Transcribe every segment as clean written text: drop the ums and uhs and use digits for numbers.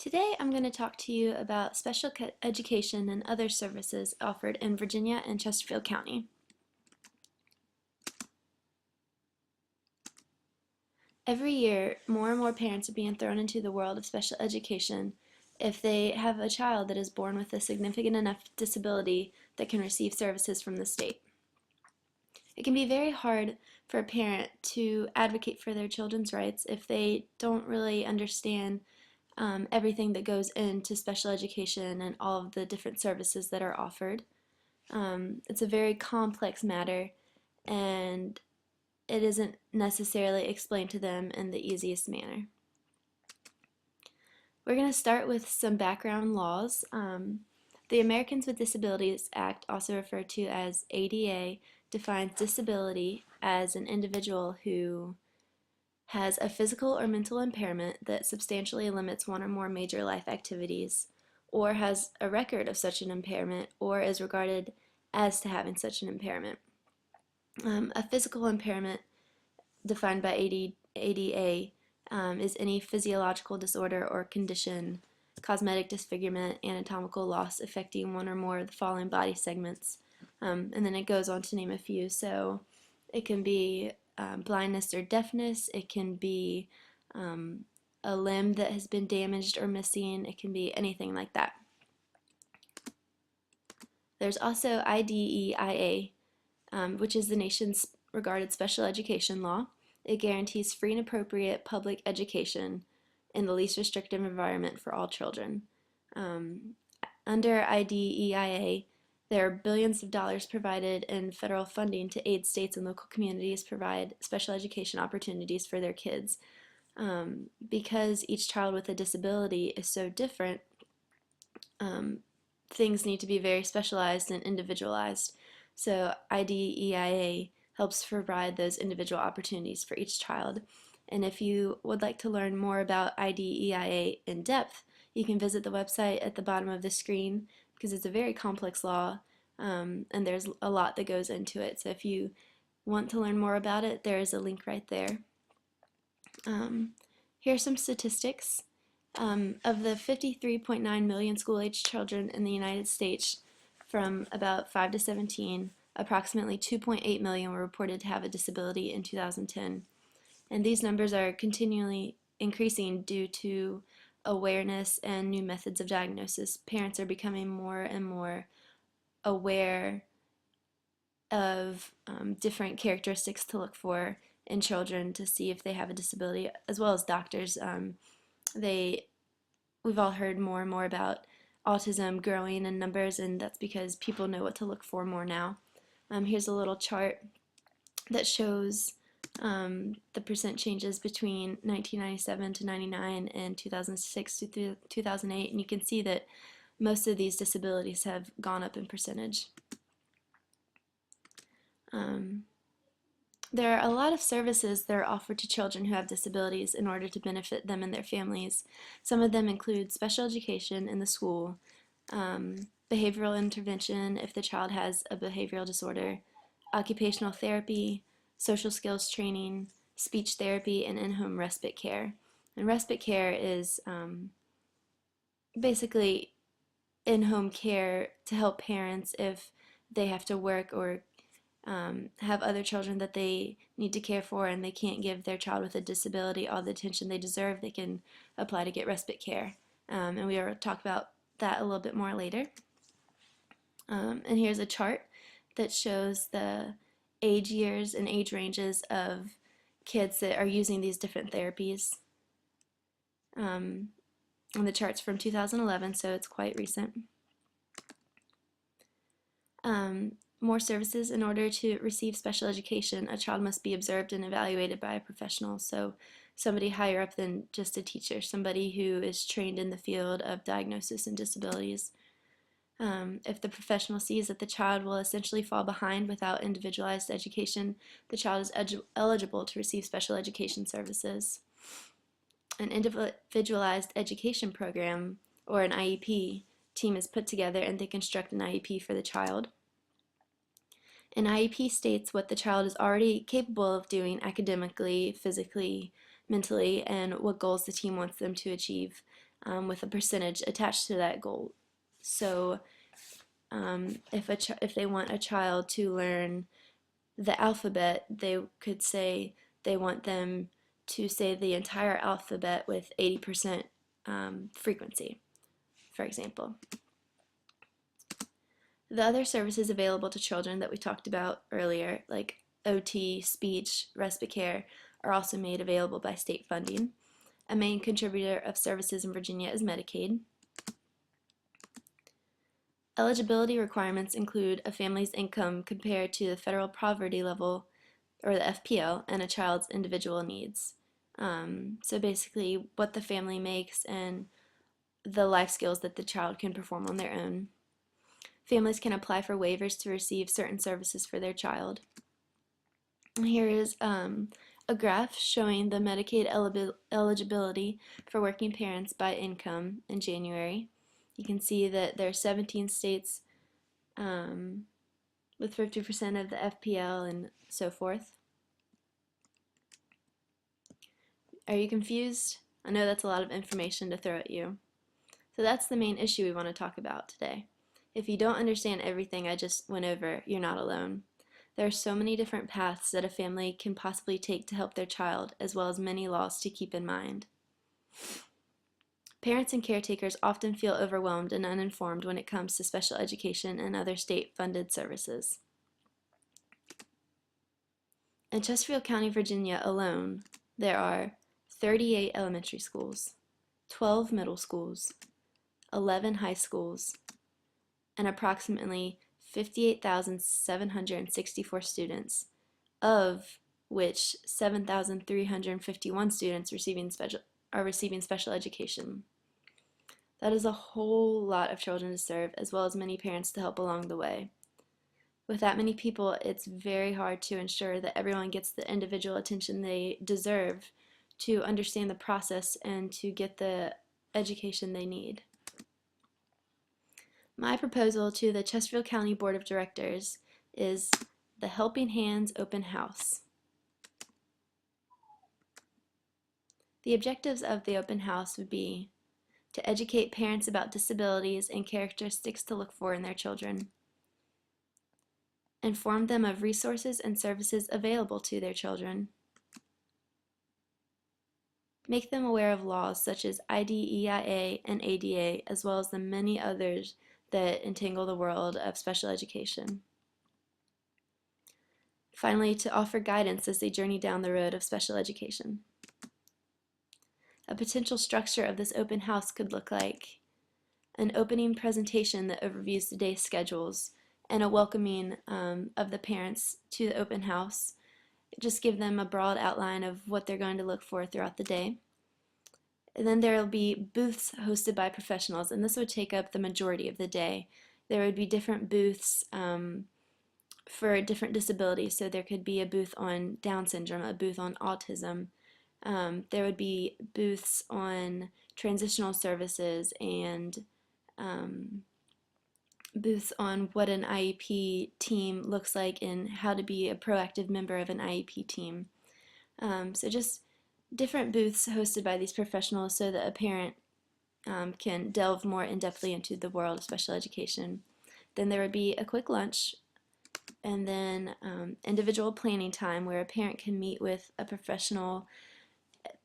Today I'm going to talk to you about special education and other services offered in Virginia and Chesterfield County. Every year, more and more parents are being thrown into the world of special education if they have a child that is born with a significant enough disability that can receive services from the state. It can be very hard for a parent to advocate for their children's rights if they don't really understand everything that goes into special education and all of the different services that are offered. It's a very complex matter, and it isn't necessarily explained to them in the easiest manner. We're going to start with some background laws. The Americans with Disabilities Act, also referred to as ADA, defines disability as an individual who has a physical or mental impairment that substantially limits one or more major life activities, or has a record of such an impairment, or is regarded as to having such an impairment. A physical impairment, defined by ADA, is any physiological disorder or condition, cosmetic disfigurement, anatomical loss affecting one or more of the following body segments. And then it goes on to name a few. So it can be blindness or deafness, it can be a limb that has been damaged or missing, it can be anything like that. There's also IDEIA, which is the nation's regarded special education law. It guarantees free and appropriate public education in the least restrictive environment for all children. Under IDEIA, there are billions of dollars provided in federal funding to aid states and local communities provide special education opportunities for their kids. Because each child with a disability is so different, things need to be very specialized and individualized. So IDEIA helps provide those individual opportunities for each child. And if you would like to learn more about IDEIA in depth, you can visit the website at the bottom of the screen because it's a very complex law and there's a lot that goes into it. So if you want to learn more about it, there is a link right there. Here are some statistics. Of the 53.9 million school-aged children in the United States from about 5 to 17, approximately 2.8 million were reported to have a disability in 2010. And these numbers are continually increasing due to awareness and new methods of diagnosis. Parents are becoming more and more aware of different characteristics to look for in children to see if they have a disability, as well as doctors. We've all heard more and more about autism growing in numbers, and that's because people know what to look for more now. Here's a little chart that shows the percent changes between 1997 to 99 and 2006 to 2008, and you can see that most of these disabilities have gone up in percentage. There are a lot of services that are offered to children who have disabilities in order to benefit them and their families. Some of them include special education in the school, behavioral intervention if the child has a behavioral disorder, occupational therapy, social skills training, speech therapy, and in-home respite care. And respite care is basically in-home care to help parents if they have to work or have other children that they need to care for and they can't give their child with a disability all the attention they deserve. They can apply to get respite care. And we will talk about that a little bit more later. And here's a chart that shows the age years and age ranges of kids that are using these different therapies. And the chart's from 2011, so it's quite recent. More services. In order to receive special education, a child must be observed and evaluated by a professional, so somebody higher up than just a teacher, somebody who is trained in the field of diagnosis and disabilities. If the professional sees that the child will essentially fall behind without individualized education, the child is eligible to receive special education services. An individualized education program, or an IEP, team is put together and they construct an IEP for the child. An IEP states what the child is already capable of doing academically, physically, mentally, and what goals the team wants them to achieve. with a percentage attached to that goal. So if they want a child to learn the alphabet, they could say they want them to say the entire alphabet with 80% frequency, for example. The other services available to children that we talked about earlier, like OT, speech, respite care, are also made available by state funding. A main contributor of services in Virginia is Medicaid. Eligibility requirements include a family's income compared to the federal poverty level, or the FPL, and a child's individual needs. So basically what the family makes and the life skills that the child can perform on their own. Families can apply for waivers to receive certain services for their child. Here is a graph showing the Medicaid eligibility for working parents by income in January. You can see that there are 17 states with 50% of the FPL and so forth. Are you confused? I know that's a lot of information to throw at you. So that's the main issue we want to talk about today. If you don't understand everything I just went over, you're not alone. There are so many different paths that a family can possibly take to help their child, as well as many laws to keep in mind. Parents and caretakers often feel overwhelmed and uninformed when it comes to special education and other state-funded services. In Chesterfield County, Virginia alone, there are 38 elementary schools, 12 middle schools, 11 high schools, and approximately 58,764 students, of which 7,351 students are receiving special education. That is a whole lot of children to serve, as well as many parents to help along the way. With that many people, it's very hard to ensure that everyone gets the individual attention they deserve to understand the process and to get the education they need. My proposal to the Chesterfield County Board of Directors is the Helping Hands Open House. The objectives of the open house would be to educate parents about disabilities and characteristics to look for in their children, inform them of resources and services available to their children, make them aware of laws such as IDEIA and ADA, as well as the many others that entangle the world of special education. Finally, to offer guidance as they journey down the road of special education. A potential structure of this open house could look like an opening presentation that overviews the day's schedules and a welcoming of the parents to the open house. Just give them a broad outline of what they're going to look for throughout the day. And then there will be booths hosted by professionals, and this would take up the majority of the day. There would be different booths for different disabilities. So there could be a booth on Down syndrome, a booth on autism. There would be booths on transitional services and booths on what an IEP team looks like and how to be a proactive member of an IEP team. So just different booths hosted by these professionals so that a parent can delve more in-depthly into the world of special education. Then there would be a quick lunch, and then individual planning time where a parent can meet with a professional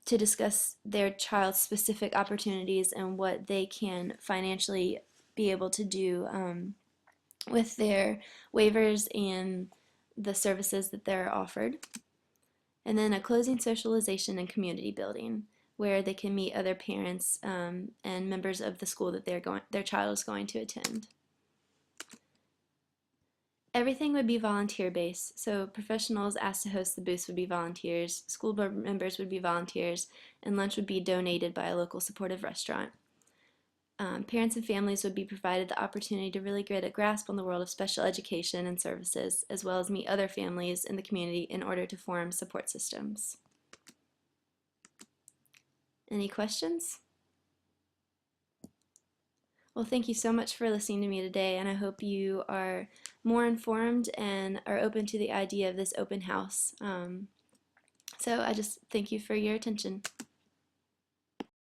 to discuss their child's specific opportunities and what they can financially be able to do with their waivers and the services that they're offered. And then a closing socialization and community building where they can meet other parents and members of the school that their child is going to attend. Everything would be volunteer-based, so professionals asked to host the booths would be volunteers, school board members would be volunteers, and lunch would be donated by a local supportive restaurant. Parents and families would be provided the opportunity to really get a grasp on the world of special education and services, as well as meet other families in the community in order to form support systems. Any questions? Well, thank you so much for listening to me today, and I hope you are more informed and are open to the idea of this open house. So I just thank you for your attention.